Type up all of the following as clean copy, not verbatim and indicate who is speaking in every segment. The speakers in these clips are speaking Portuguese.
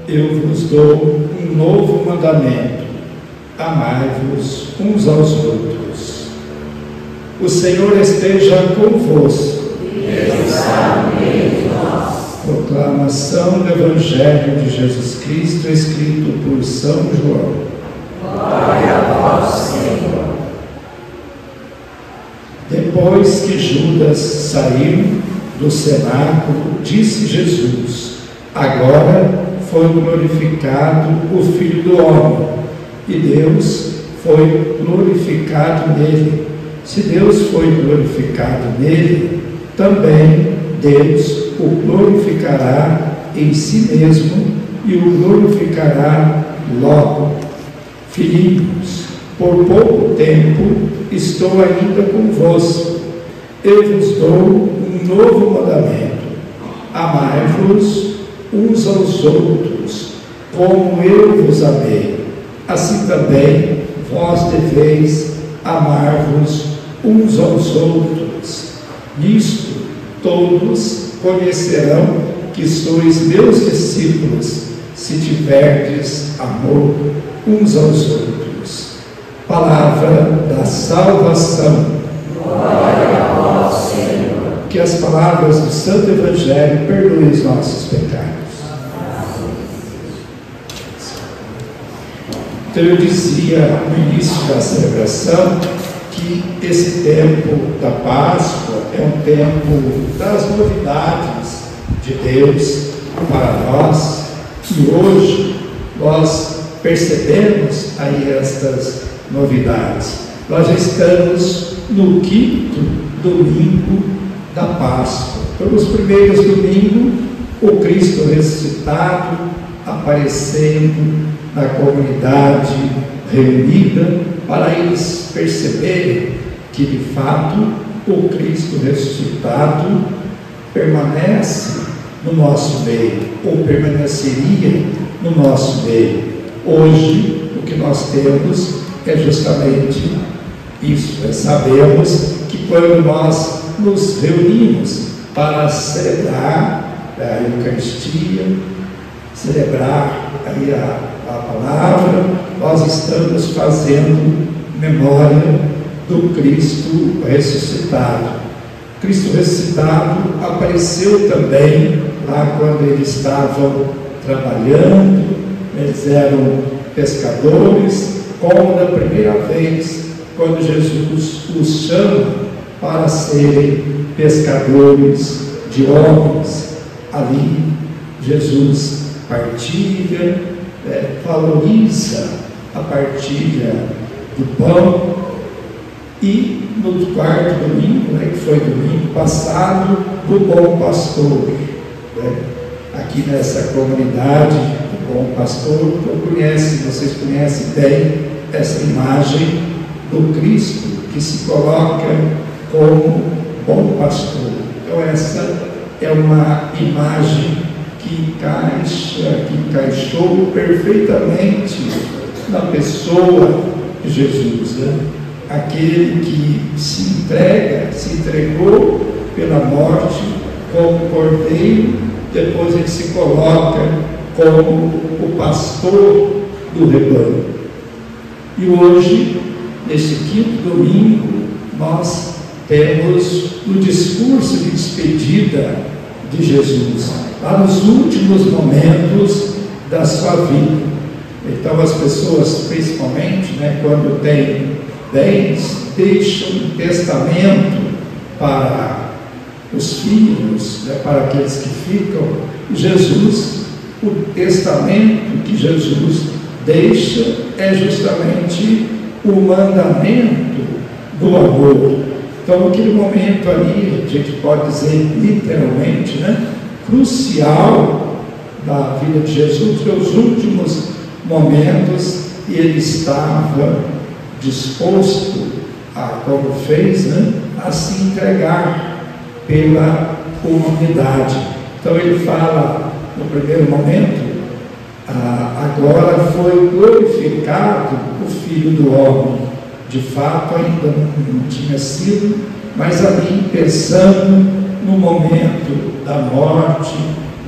Speaker 1: eu vos dou um novo mandamento: amai-vos uns aos outros. O Senhor esteja convosco.
Speaker 2: Ele está no meio de nós.
Speaker 1: Proclamação do Evangelho de Jesus Cristo, escrito por São João.
Speaker 2: Glória a vós, Senhor.
Speaker 1: Depois que Judas saiu do cenáculo, disse Jesus: agora foi glorificado o Filho do Homem, e Deus foi glorificado nele. Se Deus foi glorificado nele, também Deus o glorificará em si mesmo e o glorificará logo. Filhinhos, por pouco tempo estou ainda convosco. Eu vos dou um novo mandamento: amai-vos uns aos outros, como eu vos amei. Assim também vós deveis amar-vos uns aos outros. Nisto todos conhecerão que sois meus discípulos, se tiverdes amor uns aos outros. Palavra da salvação.
Speaker 2: Glória a vós, Senhor.
Speaker 1: Que as palavras do Santo Evangelho perdoem os nossos pecados. Então eu dizia no início da celebração que esse tempo da Páscoa é um tempo das novidades de Deus para nós, e hoje nós percebemos aí estas novidades. Nós já estamos no 5º domingo da Páscoa. Então, nos primeiros domingos, o Cristo ressuscitado aparecendo na comunidade reunida, para eles perceberem que de fato o Cristo ressuscitado permanece no nosso meio, ou permaneceria no nosso meio. Hoje o que nós temos é justamente isso, sabermos que quando nós nos reunimos para celebrar a Eucaristia, celebrar aí a palavra, nós estamos fazendo memória do Cristo ressuscitado. Cristo ressuscitado apareceu também lá quando eles estavam trabalhando, eles eram pescadores, como da primeira vez, quando Jesus os chama para serem pescadores de homens. Ali Jesus partilha, valoriza a partilha do pão. E no 4º domingo, que foi domingo passado, do Bom Pastor, aqui nessa comunidade do Bom Pastor, vocês conhecem bem essa imagem do Cristo que se coloca como Bom Pastor. Então essa é uma imagem que encaixou perfeitamente na pessoa de Jesus, aquele que se entregou pela morte como cordeiro, depois ele se coloca como o pastor do rebanho. E hoje, nesse 5º domingo, nós temos o discurso de despedida de Jesus, lá nos últimos momentos da sua vida. Então as pessoas, principalmente, quando têm bens, deixam um testamento para os filhos, para aqueles que ficam. Jesus, o testamento que Jesus deixa é justamente o mandamento do amor. Então, naquele momento ali, a gente pode dizer literalmente, crucial da vida de Jesus, os últimos momentos, e ele estava disposto a, como fez, a se entregar pela humanidade. Então ele fala no primeiro momento: agora foi glorificado o Filho do Homem. De fato ainda não tinha sido, mas ali pensando no momento da morte,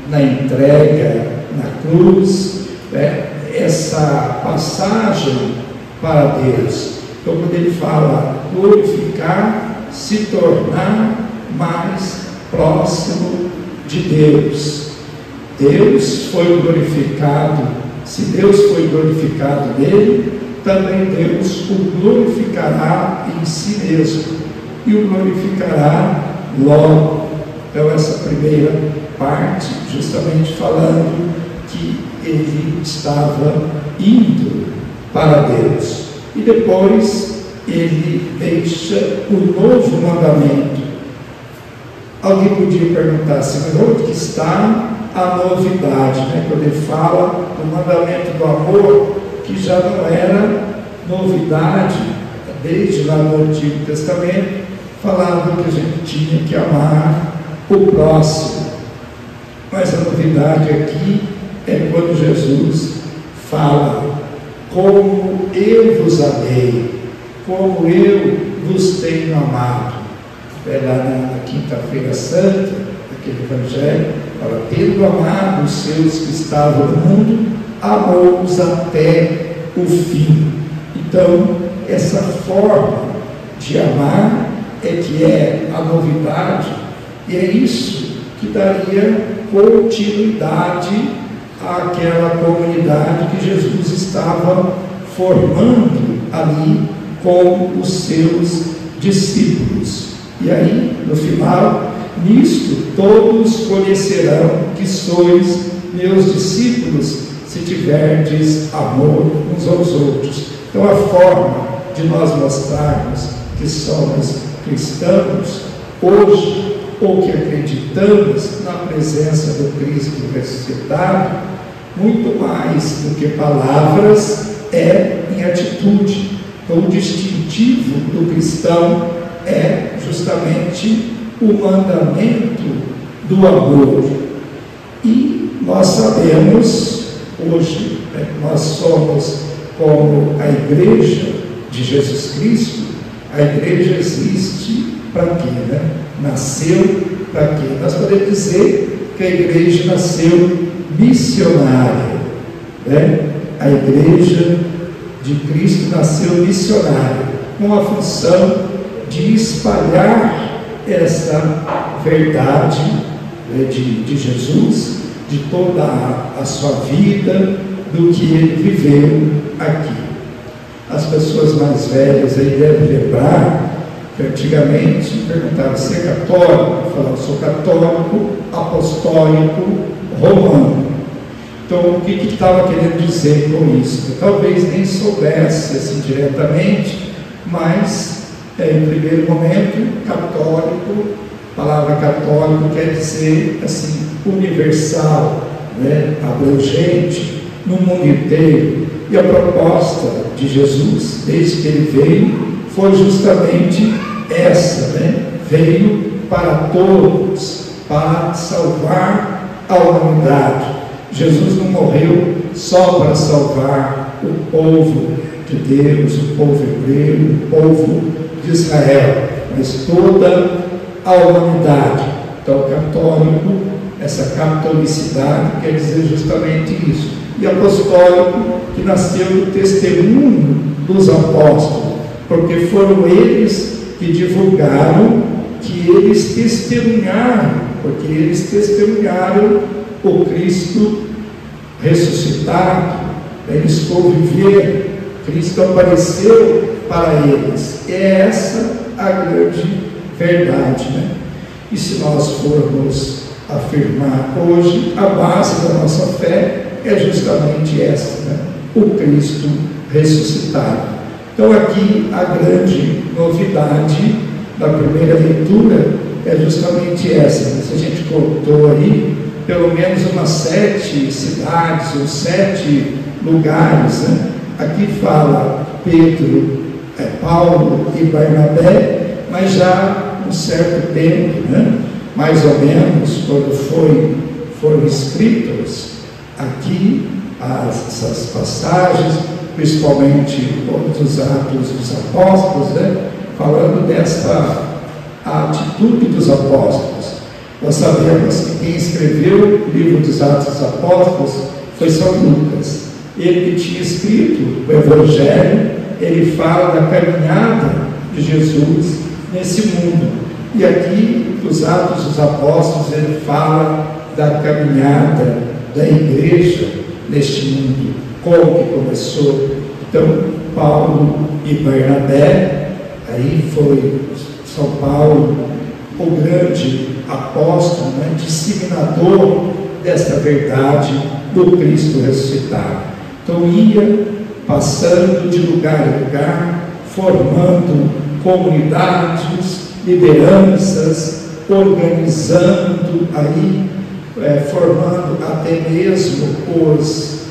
Speaker 1: na entrega na cruz, né? Essa passagem para Deus. Então, quando ele fala glorificar, se tornar mais próximo de Deus. Deus foi glorificado. Se Deus foi glorificado nele, também Deus o glorificará em si mesmo e o glorificará logo. Então, essa primeira parte, justamente falando que ele estava indo para Deus. E depois ele deixa o novo mandamento. Alguém podia perguntar assim, mas onde que está a novidade? Né? Quando ele fala do mandamento do amor, que já não era novidade, desde lá no Antigo Testamento, falava que a gente tinha que amar o próximo. Mas a novidade aqui é quando Jesus fala: como eu vos amei, como eu vos tenho amado. É lá na Quinta-feira Santa, aquele Evangelho, fala: tendo amado os seus que estavam no mundo, amou-os até o fim. Então, essa forma de amar é que é a novidade, e é isso que daria continuidade àquela comunidade que Jesus estava formando ali com os seus discípulos. E aí, no final, nisto todos conhecerão que sois meus discípulos, se tiverdes amor uns aos outros. Então, a forma de nós mostrarmos que somos cristãos hoje, ou que acreditamos na presença do Cristo ressuscitado, muito mais do que palavras, é em atitude. Então, o distintivo do cristão é justamente o mandamento do amor. E nós sabemos hoje, né, nós somos como a Igreja de Jesus Cristo. A Igreja existe para quê? Né? Nasceu para quê? Nós podemos dizer que a Igreja nasceu missionária, né? A Igreja de Cristo nasceu missionária, com a função de espalhar essa verdade, né, de Jesus, de toda a sua vida, do que ele viveu aqui. As pessoas mais velhas aí devem lembrar que antigamente perguntavam: você é católico? Eu falava: sou católico, apostólico, romano. Então, o que estava querendo dizer com isso? Eu talvez nem soubesse assim diretamente, mas em primeiro momento, católico, a palavra católico quer dizer assim, universal, né? Abrangente, no mundo inteiro. E a proposta de Jesus, desde que ele veio, foi justamente essa, né? Veio para todos, para salvar a humanidade. Jesus não morreu só para salvar o povo de Deus, o povo hebreu, o povo de Israel, mas toda a humanidade. Então, católico, essa catolicidade quer dizer justamente isso. E apostólico, que nasceu do testemunho dos apóstolos, porque foram eles que divulgaram, que eles testemunharam, porque eles testemunharam o Cristo ressuscitado, eles conviveram, Cristo apareceu para eles. É essa a grande verdade, né? E se nós formos afirmar hoje, a base da nossa fé é justamente essa, né? O Cristo ressuscitado. Então, aqui a grande novidade da primeira leitura é justamente essa, né? Se a gente contou aí pelo menos umas 7 cidades ou 7 lugares, né? Aqui fala Pedro, Paulo e Barnabé, mas já um certo tempo, né? Mais ou menos, quando foram escritos aqui essas passagens, principalmente todos os Atos dos Apóstolos, né? Falando desta atitude dos apóstolos. Nós sabemos que quem escreveu o livro dos Atos dos Apóstolos foi São Lucas. Ele que tinha escrito o Evangelho, ele fala da caminhada de Jesus nesse mundo. E aqui, nos Atos dos Apóstolos, ele fala da caminhada da igreja neste mundo, como que começou. Então, Paulo e Barnabé, aí foi São Paulo, o grande apóstolo, disseminador desta verdade do Cristo ressuscitado. Então ia passando de lugar em lugar, formando comunidades, lideranças, organizando aí, formando até mesmo os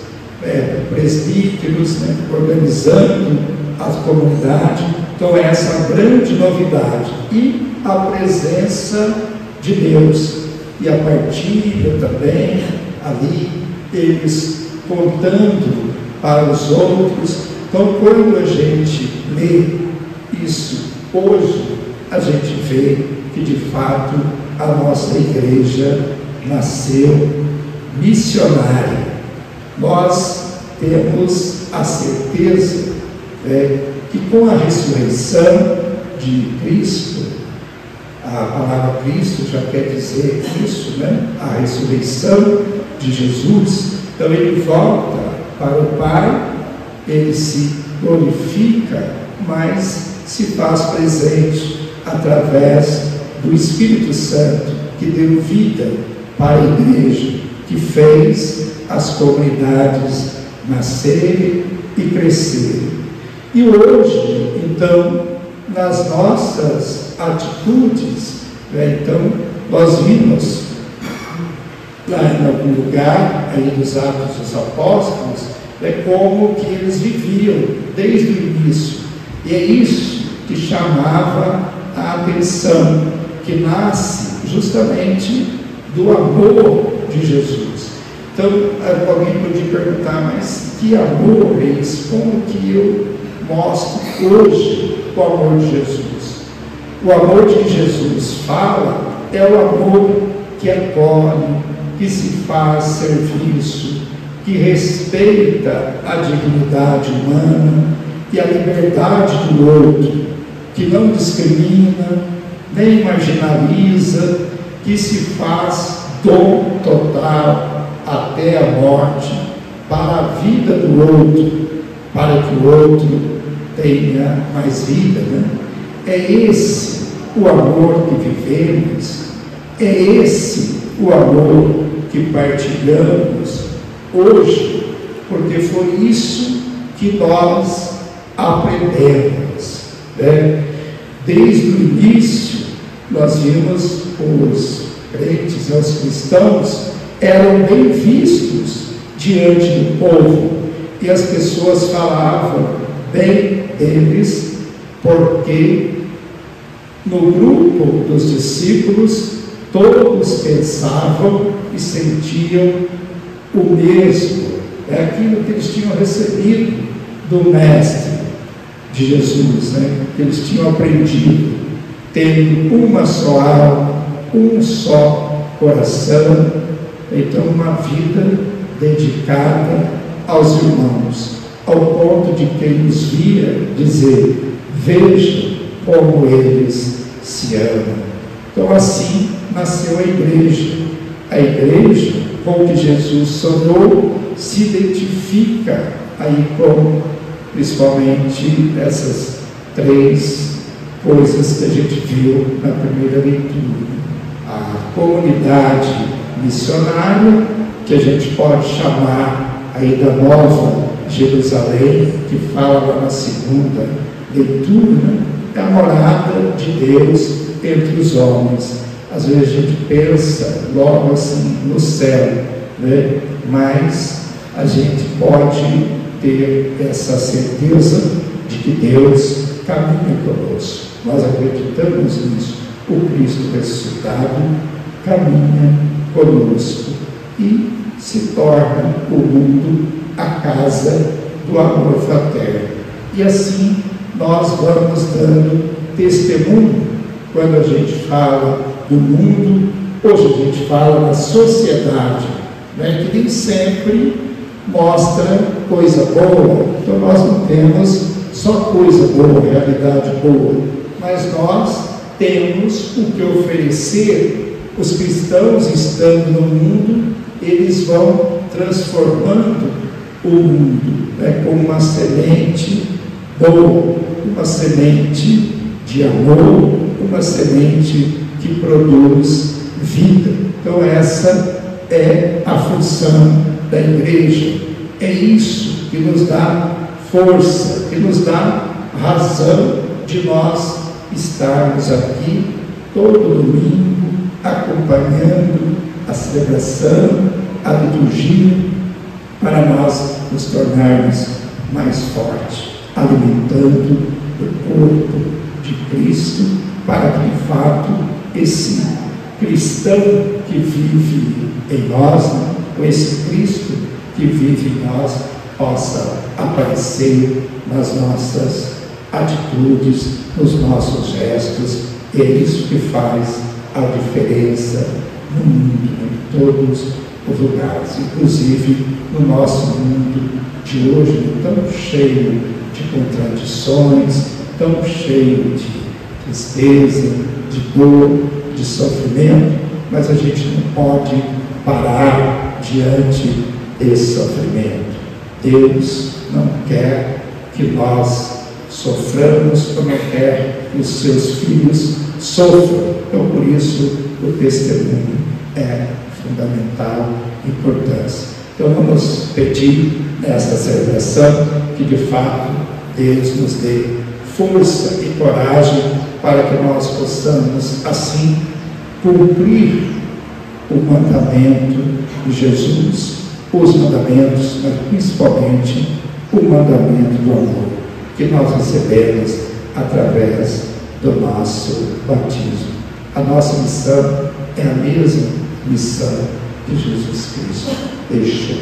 Speaker 1: presbíteros, organizando a comunidade. Então essa é a grande novidade. E a presença de Deus e a partilha também ali, eles contando para os outros. Então quando a gente lê isso hoje, a gente vê que de fato a nossa igreja nasceu missionária. Nós temos a certeza que com a ressurreição de Cristo, a palavra Cristo já quer dizer isso, a ressurreição de Jesus. Então ele volta para o Pai, ele se glorifica, mas se faz presente através do Espírito Santo, que deu vida para a igreja, que fez as comunidades nascerem e crescerem. E hoje, então, nas nossas atitudes, então, nós vimos lá em algum lugar, aí nos Atos dos Apóstolos, como que eles viviam desde o início. E é isso que chamava a atenção, que nasce justamente do amor de Jesus. Então, alguém podia perguntar, mas que amor é esse? Como que eu mostro hoje o amor de Jesus? O amor de que Jesus fala é o amor que acolhe, que se faz serviço, que respeita a dignidade humana e a liberdade do outro, que não discrimina, nem marginaliza, que se faz dom total até a morte para a vida do outro, para que o outro tenha mais vida. É esse o amor que vivemos, é esse o amor que partilhamos hoje, porque foi isso que nós aprendemos. Desde o início, nós vimos os crentes, os cristãos, eram bem vistos diante do povo, e as pessoas falavam bem deles, porque no grupo dos discípulos todos pensavam e sentiam o mesmo, aquilo que eles tinham recebido do Mestre de Jesus, que eles tinham aprendido, tendo uma só alma, um só coração, então uma vida dedicada aos irmãos, ao ponto de quem os via dizer: veja como eles se amam. Então assim nasceu a igreja. A igreja, com que Jesus sonhou, se identifica aí com principalmente essas três coisas que a gente viu na primeira leitura: a comunidade missionária, que a gente pode chamar aí da Nova Jerusalém, que fala lá na segunda leitura, é a morada de Deus entre os homens. Às vezes a gente pensa logo assim no céu, mas a gente pode ter essa certeza de que Deus caminha conosco. Nós acreditamos nisso. O Cristo ressuscitado caminha conosco e se torna o mundo a casa do amor fraterno. E assim nós vamos dando testemunho quando a gente fala do mundo, hoje a gente fala na sociedade, né, que nem sempre mostra coisa boa. Então nós não temos só coisa boa, realidade boa, mas nós temos o que oferecer. Os cristãos, estando no mundo, eles vão transformando o mundo, né, como uma semente boa, uma semente de amor, uma semente que produz vida. Então essa é a função da igreja. É isso que nos dá força, que nos dá razão de nós estarmos aqui todo domingo acompanhando a celebração, a liturgia, para nós nos tornarmos mais fortes, alimentando o corpo de Cristo, para que de fato esse cristão que vive em nós, ou esse Cristo que vive em nós, possa aparecer nas nossas atitudes, nos nossos gestos. É isso que faz a diferença no mundo, em todos os lugares, inclusive no nosso mundo de hoje, tão cheio de contradições, tão cheio de tristeza, de dor, de sofrimento, mas a gente não pode parar diante desse sofrimento. Deus não quer que nós soframos, ou não quer que os seus filhos sofram. Então, por isso, o testemunho é fundamental, importância. Então, vamos pedir nesta celebração que, de fato, Deus nos dê força e coragem para que nós possamos, assim, cumprir o mandamento de Jesus, os mandamentos, mas principalmente o mandamento do amor, que nós recebemos através do nosso batismo. A nossa missão é a mesma missão que Jesus Cristo deixou.